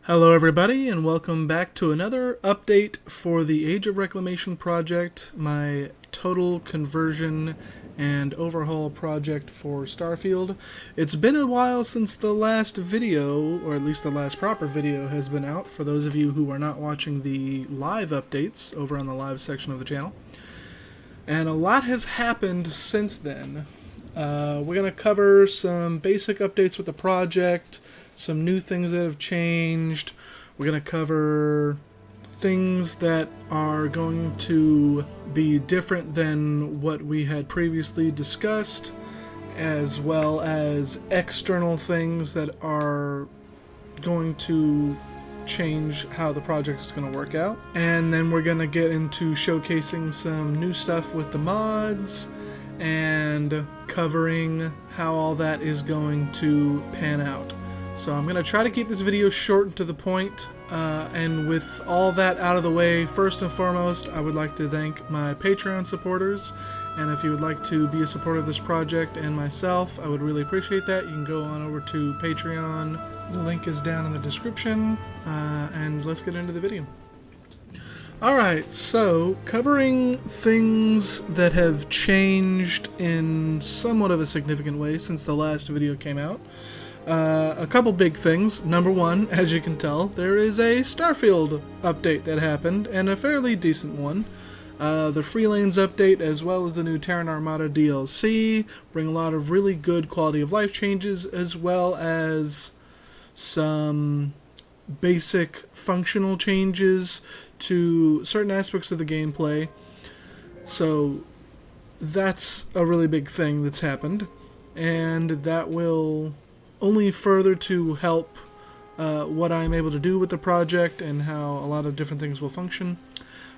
Hello everybody and welcome back to another update for the Age of Reclamation project, my total conversion and overhaul project for Starfield. It's been a while since the last video, or at least the last proper video, has been out for those of you who are not watching the live updates over on the live section of the channel. And a lot has happened since then. We're going to cover some basic updates with the project, some new things that have changed. We're going to cover things that are going to be different than what we had previously discussed, as well as external things that are going to change how the project is going to work out. And then we're going to get into showcasing some new stuff with the mods and covering how all that is going to pan out. So I'm going to try to keep this video short and to the point, and with all that out of the way, first and foremost, I would like to thank my Patreon supporters, and if you would like to be a supporter of this project and myself, I would really appreciate that. You can go on over to Patreon, the link is down in the description, and let's get into the video. Alright, so covering things that have changed in somewhat of a significant way since the last video came out. A couple big things. Number one, as you can tell, there is a Starfield update that happened, and a fairly decent one. The Freelanes update, as well as the new Terran Armada DLC, bring a lot of really good quality of life changes, as well as some basic functional changes to certain aspects of the gameplay. So that's a really big thing that's happened, and that will only further to help what I'm able to do with the project and how a lot of different things will function.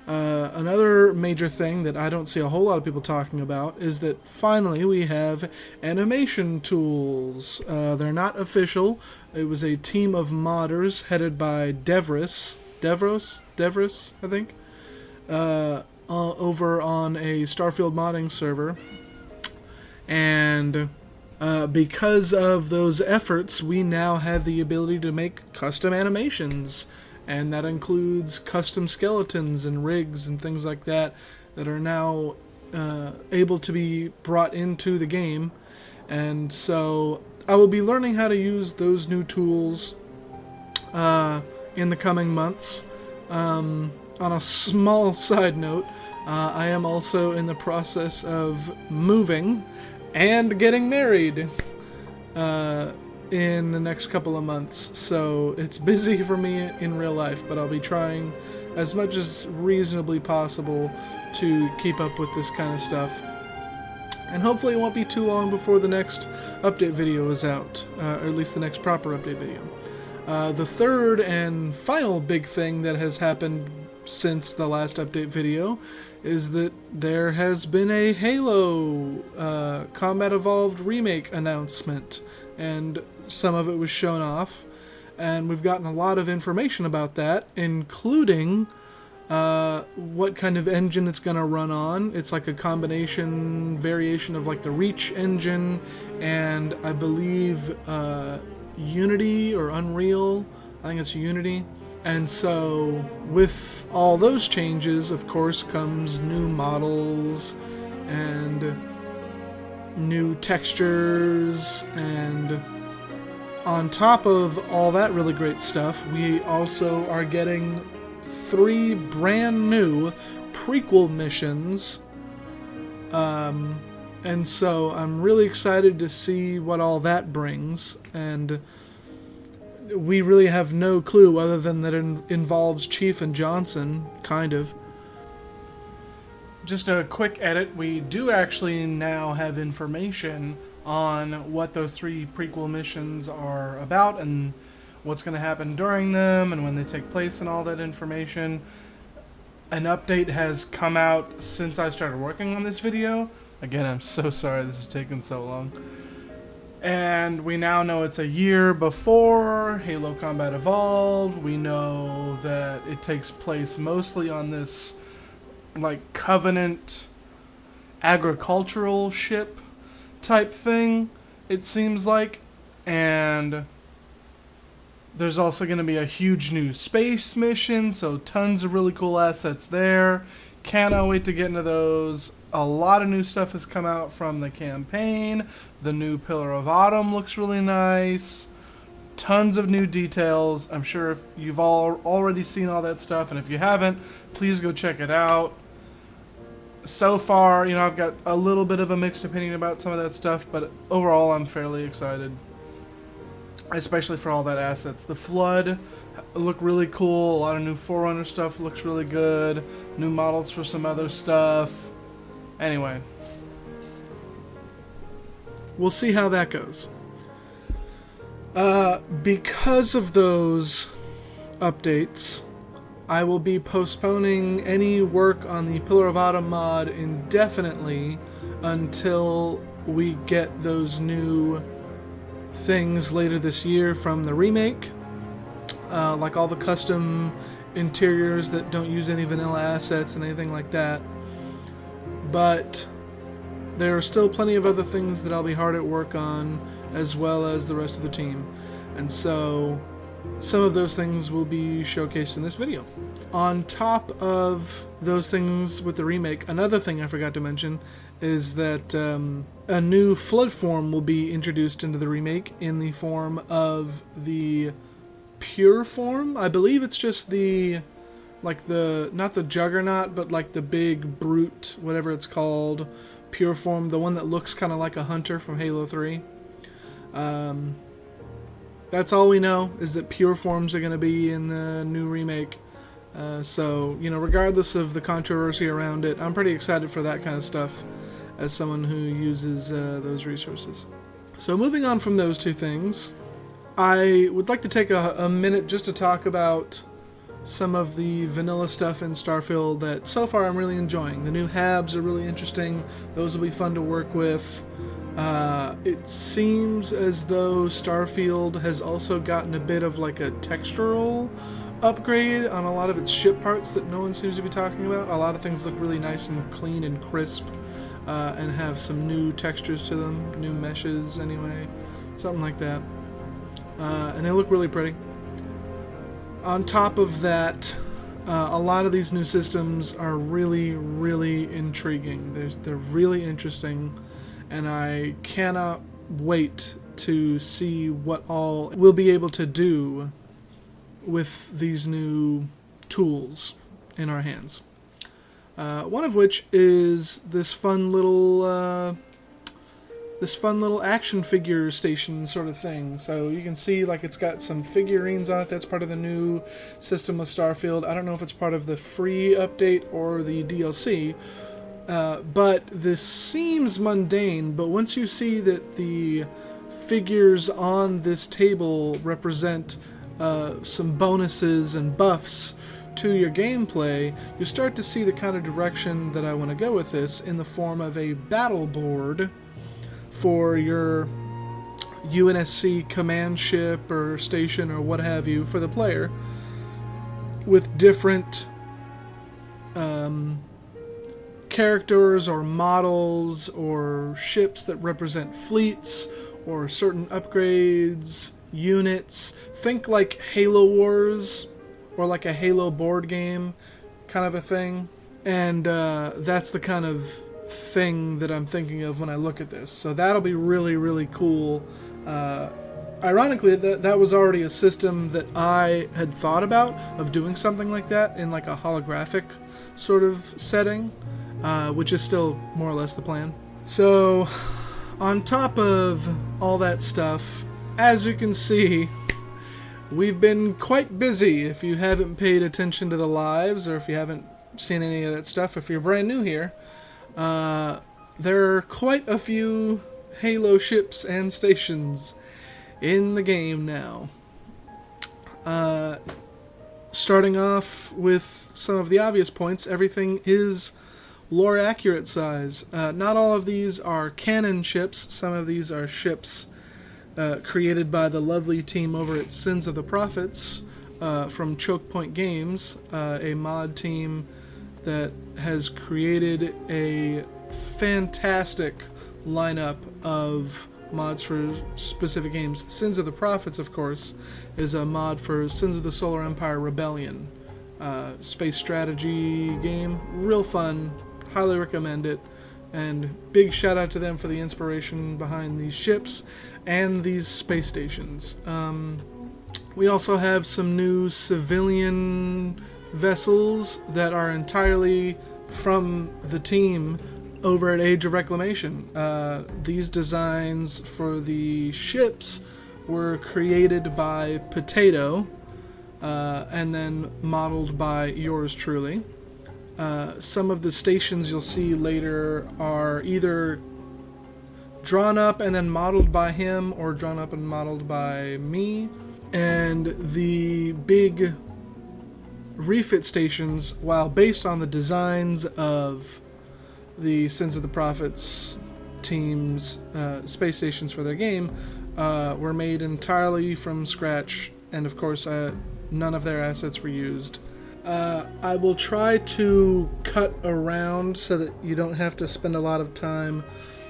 Another major thing that I don't see a whole lot of people talking about is that finally we have animation tools. They're not official. It was a team of modders headed by Devros, I think, over on a Starfield modding server. And because of those efforts, we now have the ability to make custom animations, and that includes custom skeletons and rigs and things like that that are now able to be brought into the game. And so I will be learning how to use those new tools in the coming months. On a small side note, I am also in the process of moving and getting married in the next couple of months, so it's busy for me in real life, but I'll be trying as much as reasonably possible to keep up with this kind of stuff. And hopefully it won't be too long before the next update video is out, or at least the next proper update video. The third and final big thing that has happened since the last update video is that there has been a Halo Combat Evolved remake announcement, and some of it was shown off, and we've gotten a lot of information about that, including what kind of engine it's going to run on. It's like a combination variation of like the Reach engine and I believe Unity or Unreal. I think it's Unity. And so with all those changes, of course, comes new models and new textures, and on top of all that really great stuff, we also are getting 3 brand new prequel missions. And so I'm really excited to see what all that brings, and we really have no clue other than that it involves Chief and Johnson, kind of. Just a quick edit, we do actually now have information on what those 3 prequel missions are about and what's going to happen during them and when they take place and all that information. An update has come out since I started working on this video. Again, I'm so sorry this has taken so long. And we now know it's a year before Halo Combat Evolved. We know that it takes place mostly on this like Covenant agricultural ship type thing, it seems like. And There's also going to be a huge new space mission, so tons of really cool assets there. Cannot wait to get into those. A lot of new stuff has come out from the campaign. The new Pillar of Autumn looks really nice. Tons of new details. I'm sure if you've all already seen all that stuff, and if you haven't, please go check it out. So far, you know, I've got a little bit of a mixed opinion about some of that stuff, but overall I'm fairly excited. Especially for all that assets. The Flood look really cool. A lot of new Forerunner stuff looks really good. New models for some other stuff. Anyway, we'll see how that goes. Because of those updates, I will be postponing any work on the Pillar of Autumn mod indefinitely until we get those new things later this year from the remake, like all the custom interiors that don't use any vanilla assets and anything like that. But there are still plenty of other things that I'll be hard at work on, as well as the rest of the team, and so some of those things will be showcased in this video. On top of those things with the remake, another thing I forgot to mention is that a new Flood form will be introduced into the remake in the form of the Pure form. I believe it's just the, like the, not the Juggernaut, but like the big brute, whatever it's called, Pure form, the one that looks kind of like a hunter from Halo 3. That's all we know, is that Pure forms are going to be in the new remake. So, you know, regardless of the controversy around it, I'm pretty excited for that kind of stuff as someone who uses those resources. So moving on from those two things, I would like to take a minute just to talk about some of the vanilla stuff in Starfield that so far I'm really enjoying. The new HABs are really interesting. Those will be fun to work with. It seems as though Starfield has also gotten a bit of like a textural upgrade on a lot of its ship parts that no one seems to be talking about. A lot of things look really nice and clean and crisp, and have some new textures to them, new meshes anyway, something like that. And they look really pretty. On top of that, a lot of these new systems are really, really intriguing. They're really interesting, and I cannot wait to see what all we'll be able to do with these new tools in our hands. One of which is this fun little action figure station sort of thing. So you can see like it's got some figurines on it. That's part of the new system with Starfield. I don't know if it's part of the free update or the DLC, but this seems mundane, but once you see that the figures on this table represent some bonuses and buffs to your gameplay, you start to see the kind of direction that I want to go with this in the form of a battle board for your UNSC command ship or station or what have you for the player, with different characters or models or ships that represent fleets or certain upgrades, units. Think like Halo Wars or like a Halo board game kind of a thing. And that's the kind of thing that I'm thinking of when I look at this. So that'll be really, really cool. Ironically, that was already a system that I had thought about, of doing something like that in like a holographic sort of setting, which is still more or less the plan. So on top of all that stuff, as you can see, we've been quite busy. If you haven't paid attention to the lives, or if you haven't seen any of that stuff, if you're brand new here, there are quite a few Halo ships and stations in the game now. Starting off with some of the obvious points, everything is lore accurate size. Not all of these are canon ships. Some of these are ships created by the lovely team over at Sins of the Prophets from Choke Point Games, a mod team that has created a fantastic lineup of mods for specific games. Sins of the Prophets, of course, is a mod for Sins of the Solar Empire Rebellion. Space strategy game. Real fun. Highly recommend it. And big shout out to them for the inspiration behind these ships and these space stations. We also have some new civilian vessels that are entirely from the team over at Age of Reclamation. These designs for the ships were created by Potato and then modeled by yours truly. Some of the stations you'll see later are either drawn up and then modeled by him or drawn up and modeled by me. And the big refit stations, while based on the designs of the Sins of the Prophets team's space stations for their game, were made entirely from scratch, and of course none of their assets were used. I will try to cut around so that you don't have to spend a lot of time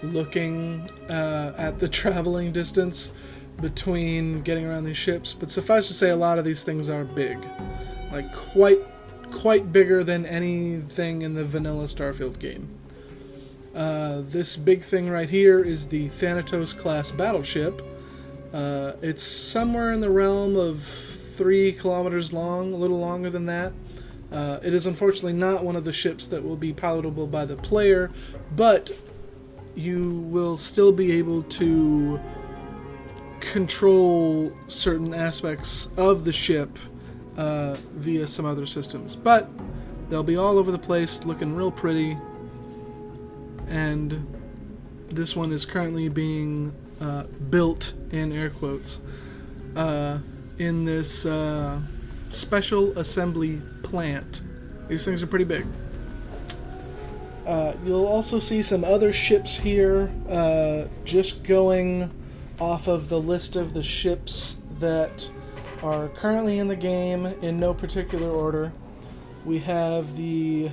looking at the traveling distance between getting around these ships, but suffice to say a lot of these things are big. Like quite bigger than anything in the vanilla Starfield game. This big thing right here is the Thanatos class battleship. It's somewhere in the realm of 3 kilometers long, a little longer than that. It is unfortunately not one of the ships that will be pilotable by the player, but you will still be able to control certain aspects of the ship via some other systems. But they'll be all over the place, looking real pretty, and this one is currently being built, in air quotes, in this special assembly plant. These things are pretty big. You'll also see some other ships here, just going off of the list of the ships that are currently in the game in no particular order. We have the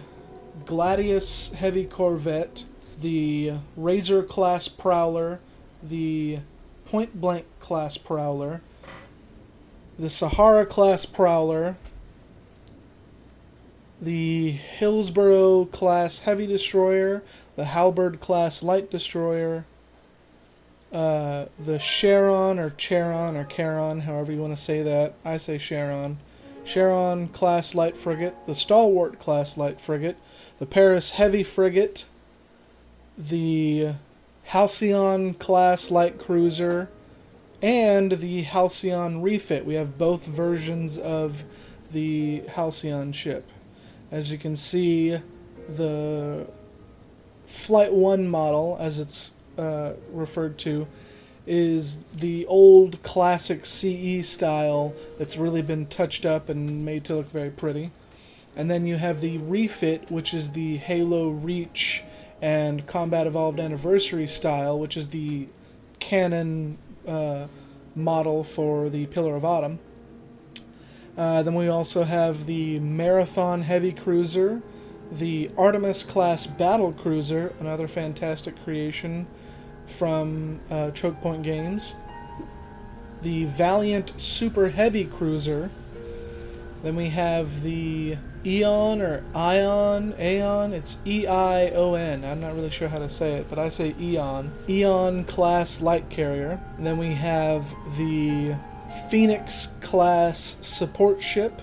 Gladius Heavy Corvette, the Razor class Prowler, the Point Blank class Prowler, the Sahara class Prowler, the Hillsborough class Heavy Destroyer, the Halberd class Light Destroyer, the Charon or Charon, however you want to say that. I say Charon. Charon class Light Frigate, the Stalwart class Light Frigate, the Paris Heavy Frigate, the Halcyon class Light Cruiser, and the Halcyon Refit. We have both versions of the Halcyon ship. As you can see, the Flight 1 model, as it's referred to, is the old classic CE style that's really been touched up and made to look very pretty. And then you have the Refit, which is the Halo Reach and Combat Evolved Anniversary style, which is the canon model for the Pillar of Autumn. Then we also have the Marathon Heavy Cruiser, the Artemis class Battle Cruiser, another fantastic creation from Choke Point Games, the Valiant Super Heavy Cruiser. Then we have the Aeon, it's E-I-O-N. I'm not really sure how to say it, but I say Aeon class Light Carrier. And then we have the Phoenix class Support Ship,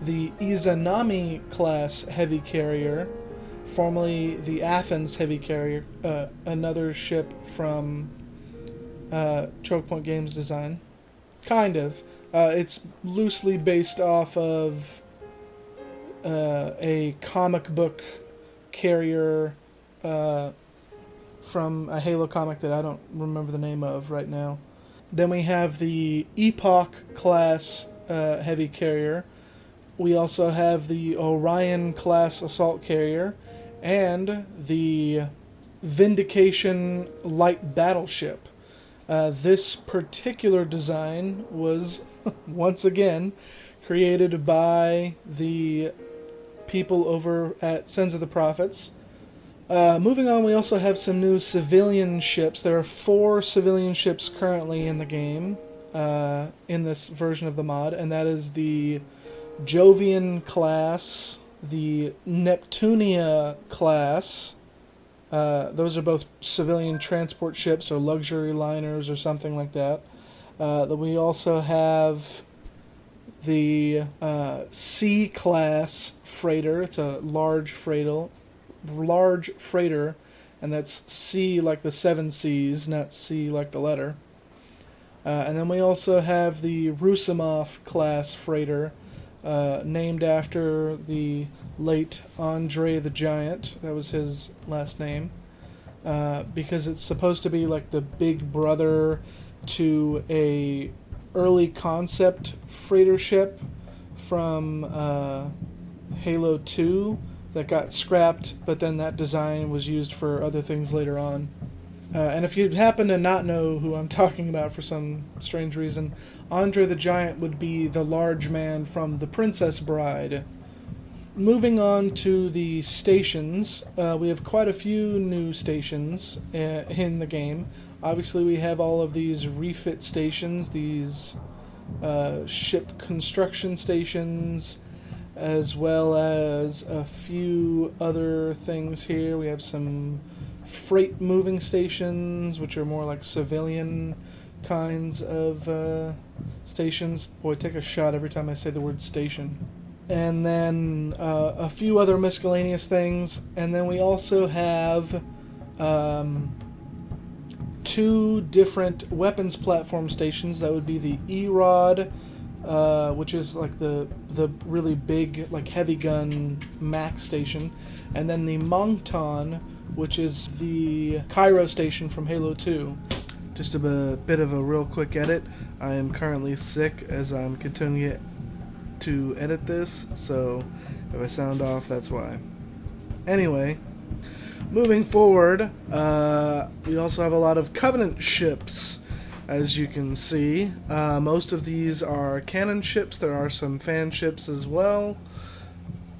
the Izanami class Heavy Carrier, formerly the Athens Heavy Carrier, another ship from Choke Point Games design. Kind of. It's loosely based off of a comic book carrier from a Halo comic that I don't remember the name of right now. Then we have the Epoch class Heavy Carrier. We also have the Orion class Assault Carrier and the Vindication Light Battleship. This particular design was, once again, created by the people over at Sins of the Prophets. Moving on, we also have some new civilian ships. There are 4 civilian ships currently in the game, in this version of the mod, and that is the Jovian class, the Neptunia class. Those are both civilian transport ships or luxury liners or something like that. Then we also have the C-class freighter. It's a large freighter, and that's C like the 7 C's, not C like the letter. And then we also have the Rusimov class freighter, named after the late Andre the Giant. That was his last name. Because it's supposed to be like the big brother to a early concept freighter ship from Halo 2 that got scrapped, but then that design was used for other things later on. And if you happen to not know who I'm talking about for some strange reason, Andre the Giant would be the large man from The Princess Bride. Moving on to the stations, we have quite a few new stations in the game. Obviously, we have all of these refit stations, these ship construction stations, as well as a few other things here. We have some freight moving stations, which are more like civilian kinds of stations. Boy, take a shot every time I say the word station. And then a few other miscellaneous things. And then we also have 2 different weapons platform stations. That would be the E-Rod, which is like the really big, like heavy gun max station, and then the Mongton, which is the Cairo station from Halo 2. Just a bit of a real quick edit. I am currently sick as I'm continuing to edit this, so if I sound off, that's why. Anyway, moving forward, we also have a lot of Covenant ships. As you can see, most of these are cannon ships. There are some fan ships as well.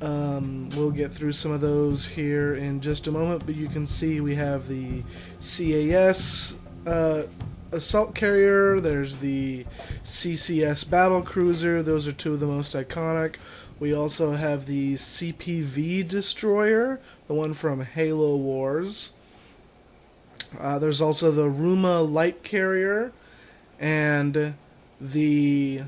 We'll get through some of those here in just a moment, but you can see we have the CAS assault carrier. There's the CCS battle cruiser. Those are 2 of the most iconic. We also have the CPV destroyer, the one from Halo Wars. There's also the Ruma light carrier and the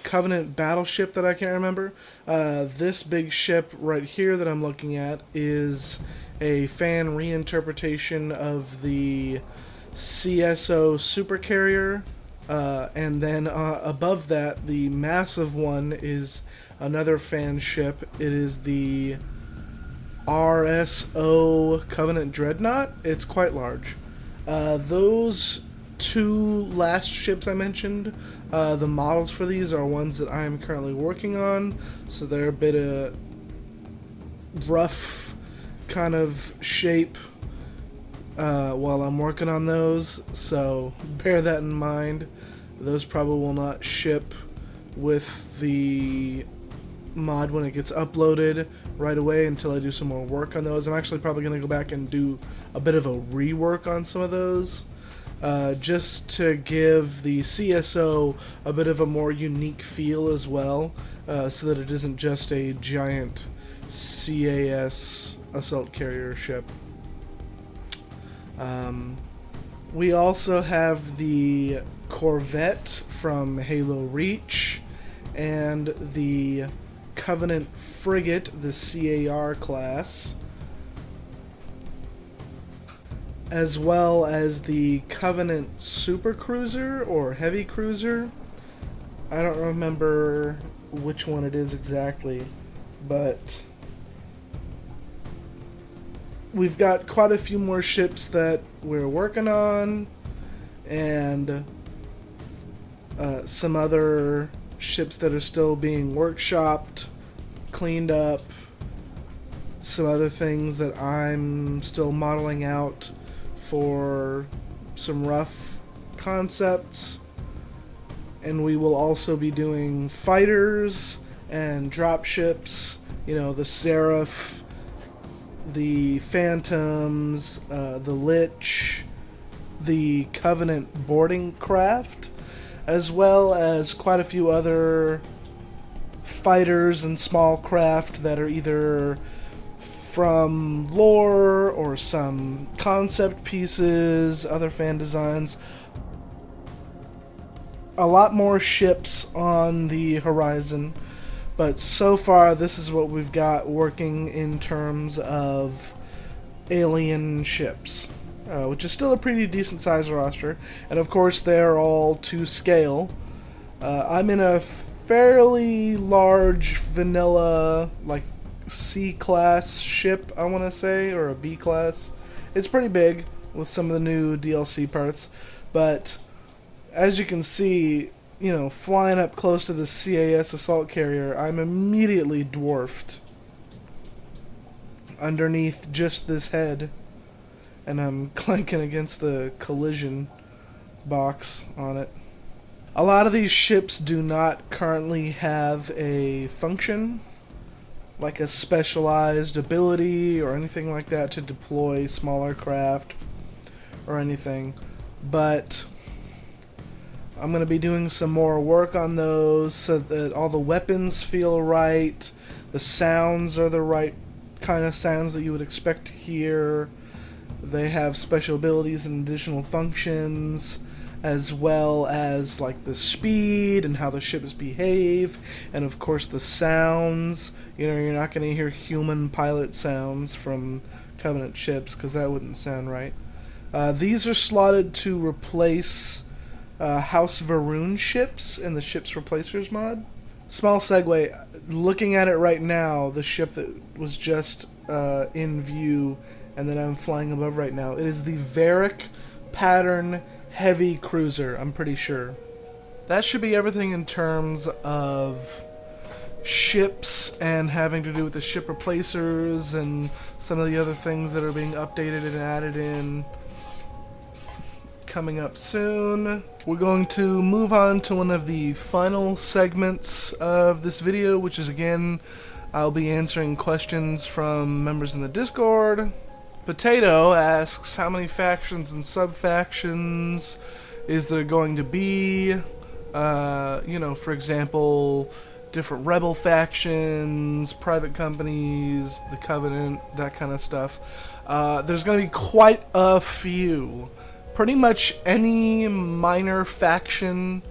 Covenant battleship that I can't remember. This big ship right here that I'm looking at is a fan reinterpretation of the CSO supercarrier. And then above that, the massive one is another fan ship. It is the RSO Covenant Dreadnought. It's quite large. Those 2 last ships I mentioned, the models for these are ones that I am currently working on, so they're a bit of rough kind of shape while I'm working on those, so bear that in mind. Those probably will not ship with the mod when it gets uploaded right away until I do some more work on those. I'm actually probably going to go back and do a bit of a rework on some of those, just to give the CSO a bit of a more unique feel as well, so that it isn't just a giant CAS assault carrier ship. We also have the Corvette from Halo Reach and the Covenant frigate, the CAR class, as well as the Covenant supercruiser or heavy cruiser. I don't remember which one it is exactly, but we've got quite a few more ships that we're working on, and some other ships that are still being workshopped, cleaned up, some other things that I'm still modeling out for some rough concepts, and we will also be doing fighters and dropships, you know, the Seraph the Phantoms, the Lich, the Covenant boarding craft, as well as quite a few other fighters and small craft that are either from lore or some concept pieces, other fan designs. A lot more ships on the horizon, but so far this is what we've got working in terms of alien ships, which is still a pretty decent sized roster, and of course they're all to scale. I'm in a fairly large vanilla, like C-class ship, I want to say, or a B-class. It's pretty big with some of the new DLC parts, but as you can see, you know, flying up close to the CAS assault carrier, I'm immediately dwarfed underneath just this head, and I'm clanking against the collision box on it. A lot of these ships do not currently have a function, like a specialized ability or anything like that to deploy smaller craft or anything, but I'm going to be doing some more work on those so that all the weapons feel right, the sounds are the right kind of sounds that you would expect to hear. They have special abilities and additional functions, as well as like the speed and how the ships behave, and of course the sounds. You know, you're not going to hear human pilot sounds from Covenant ships because that wouldn't sound right. These are slotted to replace House Varun ships in the Ships Replacers mod. Small segue, looking at it right now, the ship that was just in view and that I'm flying above right now, it is the Varric pattern heavy cruiser, I'm pretty sure. That should be everything in terms of ships and having to do with the ship replacers and some of the other things that are being updated and added in coming up soon. We're going to move on to one of the final segments of this video, which is, again, I'll be answering questions from members in the Discord. Potato asks, how many factions and sub-factions is there going to be? You know, for example, different rebel factions, private companies, the Covenant, that kind of stuff. There's going to be quite a few. Pretty much any minor faction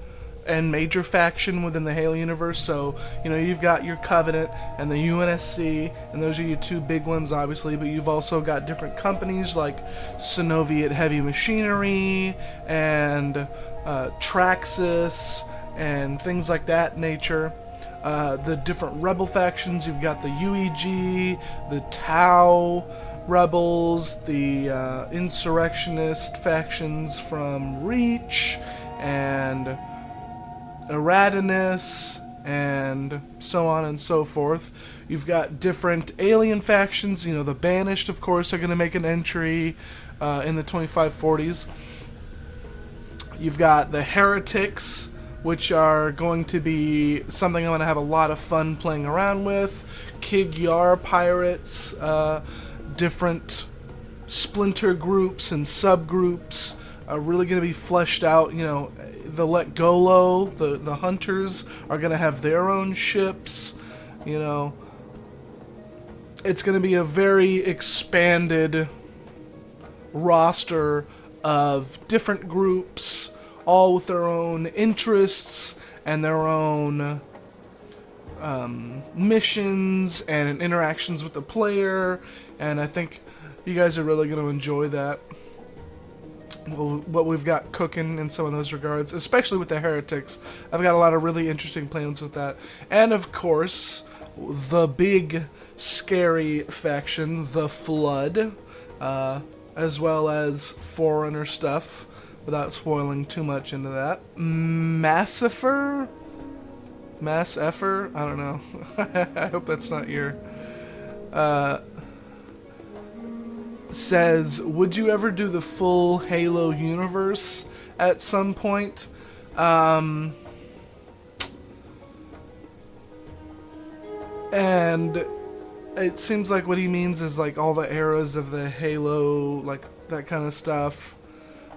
and major faction within the Halo universe. So, you know, you've got your Covenant and the UNSC, and those are your two big ones, obviously, but you've also got different companies like Soviet Heavy Machinery and Traxxas and things like that nature. The different rebel factions, you've got the UEG, the Tau rebels, the insurrectionist factions from Reach, and Eratinus, and so on and so forth. You've got different alien factions. You know, the Banished, of course, are going to make an entry in the 2540s. You've got the Heretics, which are going to be something I'm going to have a lot of fun playing around with. Kig Yar pirates, different splinter groups and subgroups are really going to be fleshed out. You know, the Let Golo, the hunters, are going to have their own ships. You know, it's going to be a very expanded roster of different groups, all with their own interests and their own missions and interactions with the player, and I think you guys are really going to enjoy that. What we've got cooking in some of those regards, especially with the Heretics. I've got a lot of really interesting plans with that. And of course, the big scary faction, the Flood, as well as Forerunner stuff, without spoiling too much into that. Massifer? Mass Effer? I don't know. I hope that's not your... says, would you ever do the full Halo universe at some point? And It seems like what he means is like all the eras of the Halo, like that kind of stuff.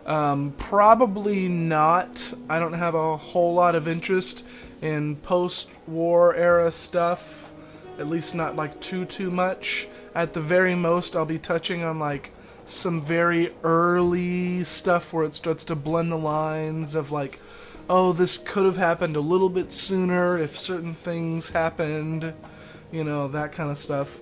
Probably not. I don't have a whole lot of interest in post-war era stuff. At least not like too much. At the very most, I'll be touching on like some very early stuff where it starts to blend the lines of like, oh, this could have happened a little bit sooner if certain things happened, you know, that kind of stuff.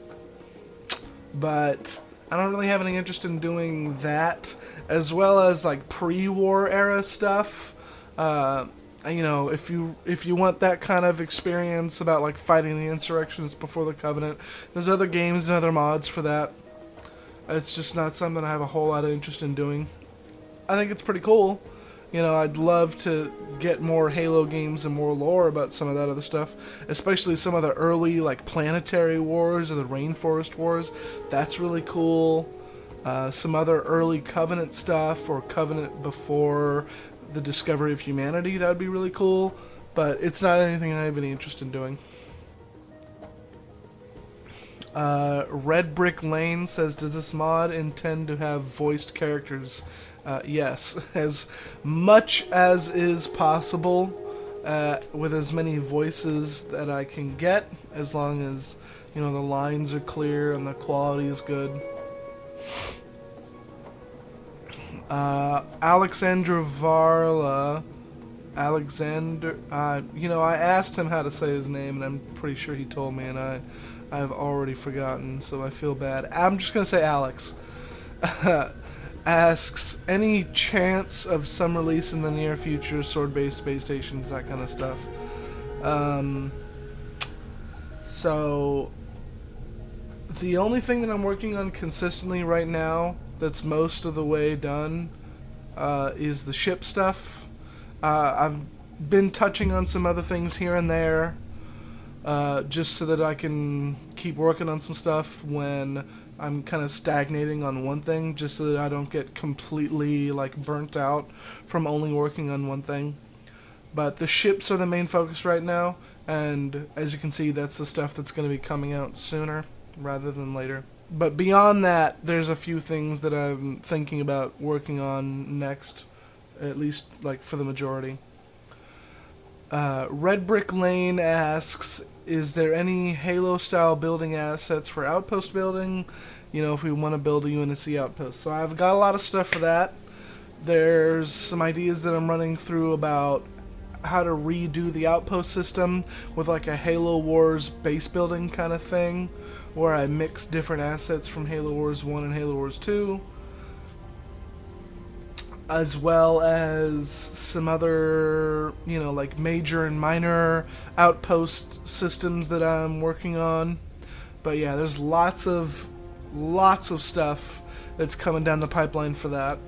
But I don't really have any interest in doing that, as well as like pre-war era stuff. You know, if you want that kind of experience about like fighting the insurrections before the Covenant, there's other games and other mods for that. It's just not something I have a whole lot of interest in doing. I think it's pretty cool. You know, I'd love to get more Halo games and more lore about some of that other stuff, especially some of the early like planetary wars or the rainforest wars. That's really cool. Some other early Covenant stuff or Covenant before the discovery of humanity, that would be really cool, but it's not anything I have any interest in doing. Red Brick Lane says, does this mod intend to have voiced characters? Yes, as much as is possible, with as many voices that I can get, as long as, you know, the lines are clear and the quality is good. Alexander Varla, you know, I asked him how to say his name, and I'm pretty sure he told me, and I've already forgotten, so I feel bad. I'm just gonna say Alex. Asks, any chance of some release in the near future, sword-based space stations, that kind of stuff. So, the only thing that I'm working on consistently right now, that's most of the way done, is the ship stuff. I've been touching on some other things here and there, just so that I can keep working on some stuff when I'm kind of stagnating on one thing, just so that I don't get completely like burnt out from only working on one thing. But the ships are the main focus right now, and as you can see, that's the stuff that's going to be coming out sooner rather than later. But beyond that, there's a few things that I'm thinking about working on next, at least like for the majority. Red Brick Lane asks, is there any Halo-style building assets for outpost building? You know, if we want to build a UNSC outpost. So I've got a lot of stuff for that. There's some ideas that I'm running through about how to redo the outpost system with like a Halo Wars base building kind of thing, where I mix different assets from Halo Wars 1 and Halo Wars 2. As well as some other, you know, like major and minor outpost systems that I'm working on. But yeah, there's lots of stuff that's coming down the pipeline for that.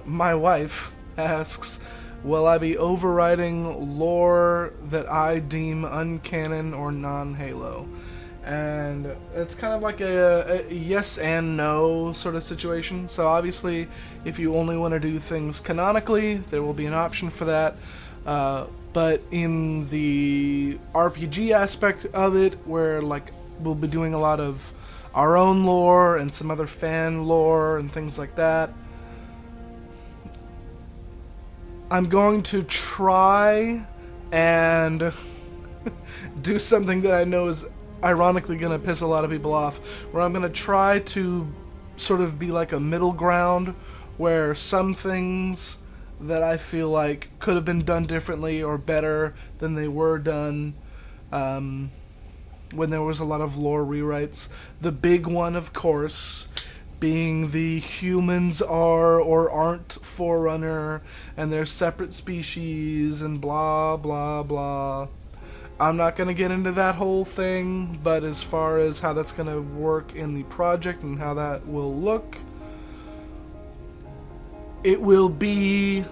My wife asks, will I be overriding lore that I deem uncanon or non-Halo? And it's kind of like a yes and no sort of situation. So obviously, if you only want to do things canonically, there will be an option for that. But in the RPG aspect of it, where like we'll be doing a lot of our own lore and some other fan lore and things like that, I'm going to try and do something that I know is ironically going to piss a lot of people off, where I'm going to try to sort of be like a middle ground where some things that I feel like could have been done differently or better than they were done when there was a lot of lore rewrites. The big one, of course, being the humans are or aren't Forerunner and they're separate species and blah blah blah. I'm not going to get into that whole thing, but as far as how that's going to work in the project and how that will look, it will be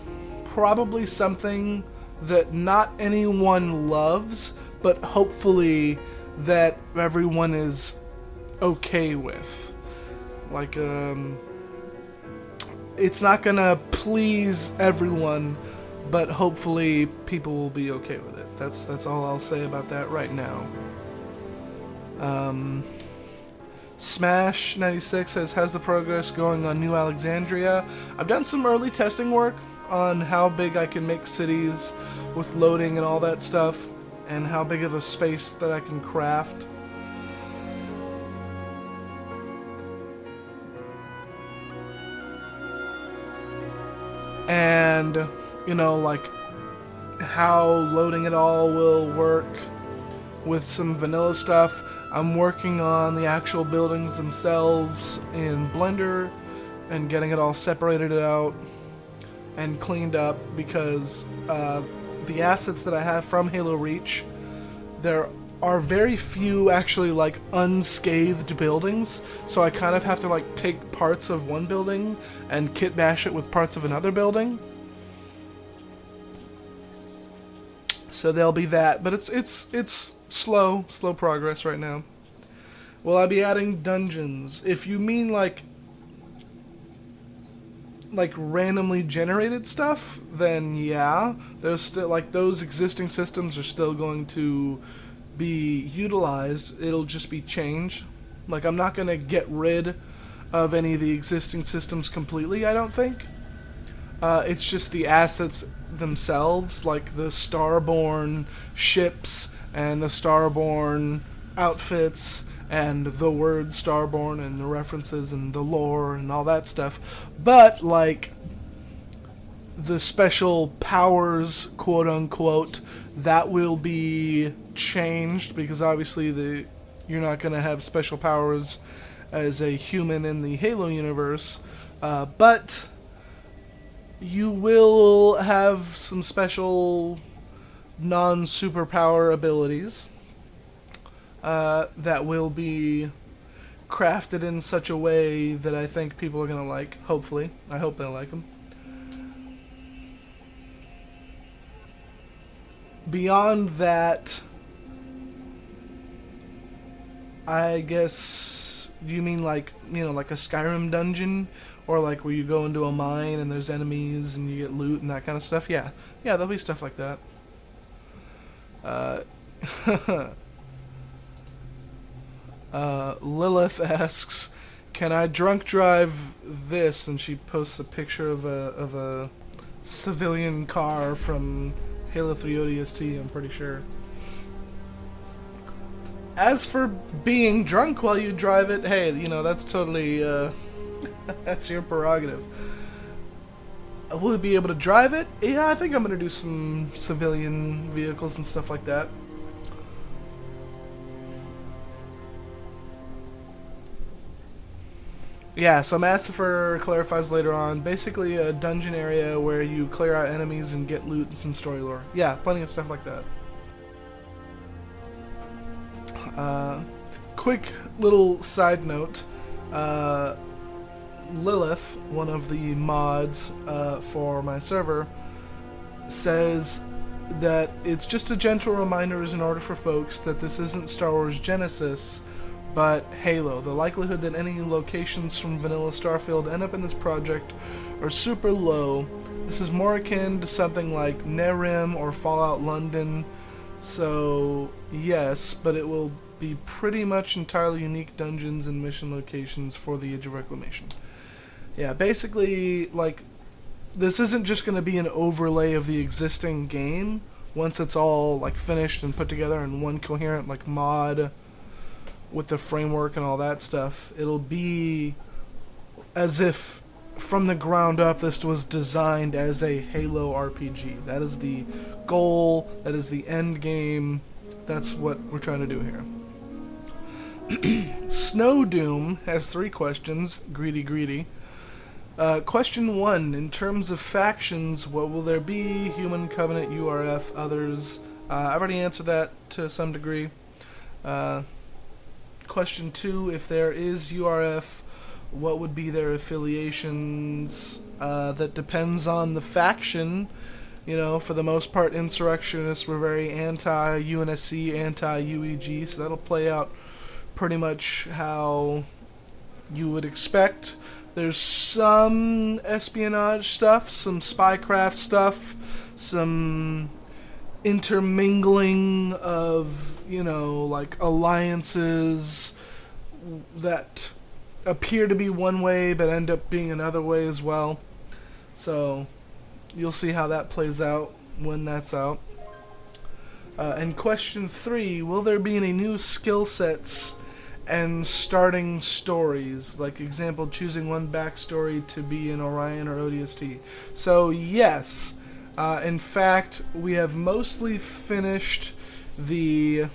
probably something that not anyone loves, but hopefully that everyone is okay with. Like, it's not going to please everyone, but hopefully people will be okay with it. That's all I'll say about that right now. Smash 96 says, how's the progress going on New Alexandria? I've done some early testing work on how big I can make cities with loading and all that stuff, and how big of a space that I can craft. And, you know, like, how loading it all will work with some vanilla stuff. I'm working on the actual buildings themselves in Blender and getting it all separated out and cleaned up, because the assets that I have from Halo Reach, there are very few actually like unscathed buildings, so I kind of have to like take parts of one building and kit bash it with parts of another building. So there'll be that, but it's slow progress right now. Will I be adding dungeons? If you mean like randomly generated stuff, then yeah, there's still like those existing systems are still going to be utilized. It'll just be changed. Like, I'm not going to get rid of any of the existing systems completely, I don't think. It's just the assets themselves, like the Starborn ships and the Starborn outfits and the word Starborn and the references and the lore and all that stuff. But, like, the special powers, quote-unquote, that will be changed, because obviously you're not going to have special powers as a human in the Halo universe, but you will have some special non-superpower abilities that will be crafted in such a way that I think people are going to like, hopefully. I hope they'll like them. Beyond that, I guess, do you mean like, you know, like a Skyrim dungeon? Or like where you go into a mine and there's enemies and you get loot and that kind of stuff? Yeah, there'll be stuff like that. Lilith asks, can I drunk drive this? And she posts a picture of a civilian car from Halo 3 ODST, I'm pretty sure. As for being drunk while you drive it, hey, you know, that's totally, that's your prerogative. Will we be able to drive it? Yeah, I think I'm going to do some civilian vehicles and stuff like that. Yeah, so Massifer clarifies later on, basically a dungeon area where you clear out enemies and get loot and some story lore. Yeah, plenty of stuff like that. Quick little side note, Lilith, one of the mods for my server, says that it's just a gentle reminder in order for folks that this isn't Star Wars Genesis, but Halo. The likelihood that any locations from Vanilla Starfield end up in this project are super low. This is more akin to something like Nerim or Fallout London, so yes, but it will be pretty much entirely unique dungeons and mission locations for the Age of Reclamation. Yeah, basically, like, this isn't just going to be an overlay of the existing game once it's all, like, finished and put together in one coherent, like, mod with the framework and all that stuff. It'll be as if from the ground up this was designed as a Halo RPG. That is the goal, that is the end game, that's what we're trying to do here. Snow Doom has 3 questions. Greedy. Question 1, in terms of factions, what will there be? Human, Covenant, URF, others? I've already answered that to some degree. Question 2, if there is URF, what would be their affiliations? That depends on the faction. You know, for the most part, insurrectionists were very anti-UNSC, anti-UEG, so that'll play out pretty much how you would expect. There's some espionage stuff, some spycraft stuff, some intermingling of, you know, like alliances that appear to be one way but end up being another way as well. So you'll see how that plays out when that's out. And question 3, will there be any new skill sets and starting stories? Like, example, choosing one backstory to be in Orion or ODST. So yes, in fact, we have mostly finished the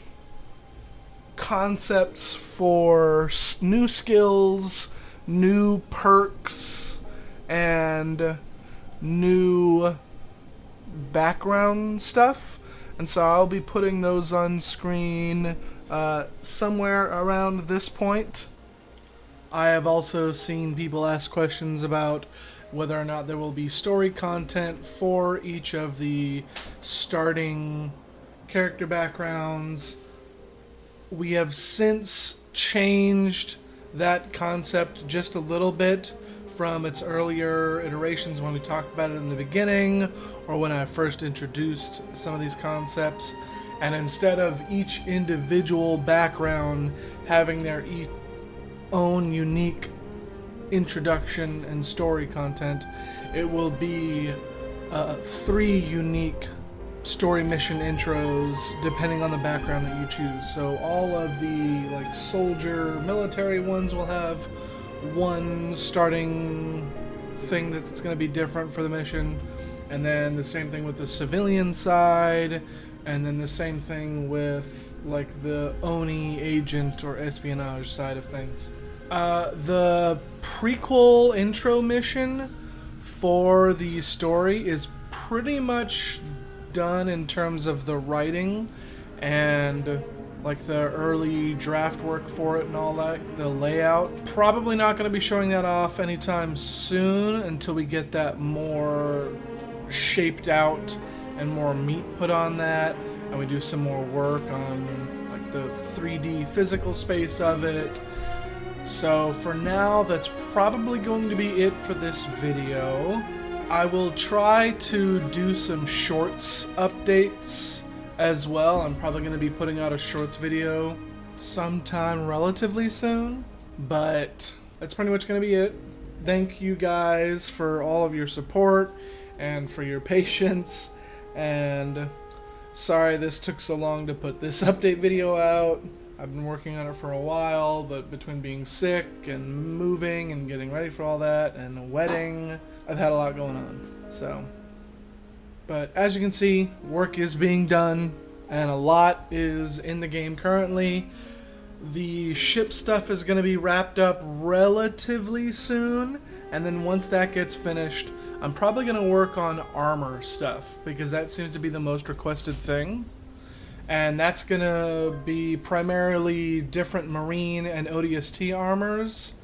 concepts for new skills, new perks, and new background stuff. And so I'll be putting those on screen somewhere around this point. I have also seen people ask questions about whether or not there will be story content for each of the starting character backgrounds. We have since changed that concept just a little bit from its earlier iterations when we talked about it in the beginning, or when I first introduced some of these concepts. And instead of each individual background having their own unique introduction and story content, it will be 3 unique story mission intros depending on the background that you choose. So all of the like soldier military ones will have one starting thing that's going to be different for the mission, and then the same thing with the civilian side, and then the same thing with like the Oni agent or espionage side of things. The prequel intro mission for the story is pretty much done in terms of the writing and like the early draft work for it and all that, the layout. Probably not going to be showing that off anytime soon until we get that more shaped out and more meat put on that, and we do some more work on like the 3D physical space of it. So for now, that's probably going to be it for this video. I will try to do some shorts updates as well. I'm probably going to be putting out a shorts video sometime relatively soon, but that's pretty much going to be it. Thank you guys for all of your support and for your patience, and sorry this took so long to put this update video out. I've been working on it for a while, but between being sick and moving and getting ready for all that and a wedding, I've had a lot going on. So, but as you can see, work is being done and a lot is in the game currently. The ship stuff is going to be wrapped up relatively soon, and then once that gets finished, I'm probably going to work on armor stuff because that seems to be the most requested thing. And that's going to be primarily different Marine and ODST armors.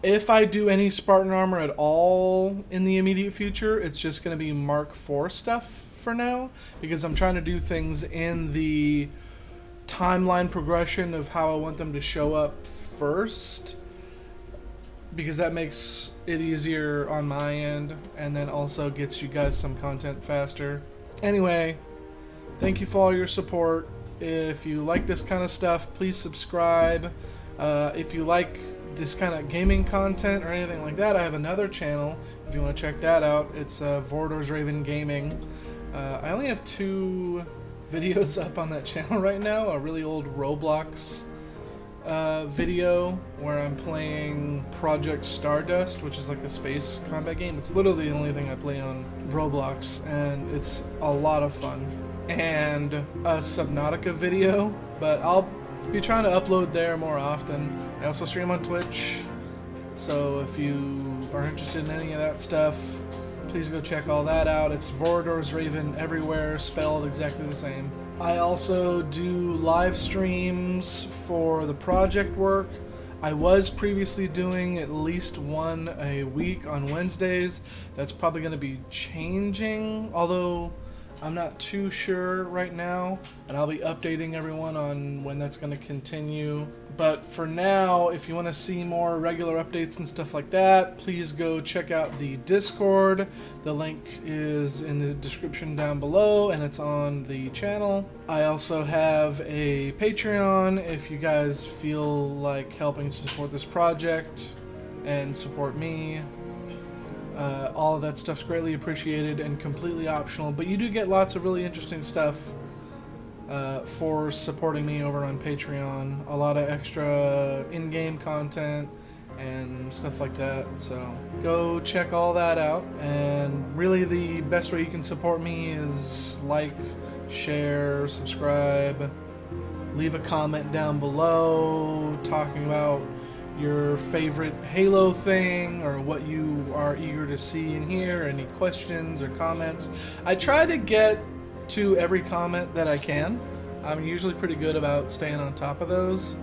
If I do any Spartan armor at all in the immediate future, it's just going to be Mark IV stuff for now, because I'm trying to do things in the timeline progression of how I want them to show up first, because that makes it easier on my end and then also gets you guys some content faster. Anyway, thank you for all your support. If you like this kind of stuff, please subscribe. If you like this kind of gaming content or anything like that, I have another channel if you want to check that out. It's Vorador's Raven Gaming. I only have 2 videos up on that channel right now. A really old Roblox video where I'm playing Project Stardust, which is like a space combat game. It's literally the only thing I play on Roblox, and it's a lot of fun. And a Subnautica video, but I'll be trying to upload there more often. I also stream on Twitch, so if you are interested in any of that stuff, please go check all that out. It's Vorador's Raven everywhere, spelled exactly the same. I also do live streams for the project work. I was previously doing at least one a week on Wednesdays. That's probably going to be changing, although I'm not too sure right now, and I'll be updating everyone on when that's going to continue. But for now, if you want to see more regular updates and stuff like that, please go check out the Discord. The link is in the description down below, and it's on the channel. I also have a Patreon if you guys feel like helping to support this project and support me. All of that stuff's greatly appreciated and completely optional, but you do get lots of really interesting stuff for supporting me over on Patreon. A lot of extra in-game content and stuff like that, so go check all that out. And really the best way you can support me is like, share, subscribe, leave a comment down below talking about your favorite Halo thing or what you are eager to see and hear, any questions or comments. I try to get to every comment that I can. I'm usually pretty good about staying on top of those.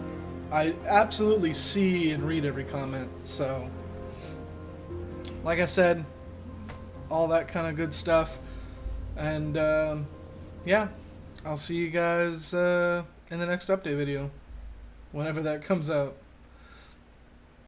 I absolutely see and read every comment, so like I said, all that kind of good stuff. And yeah, I'll see you guys in the next update video, whenever that comes out.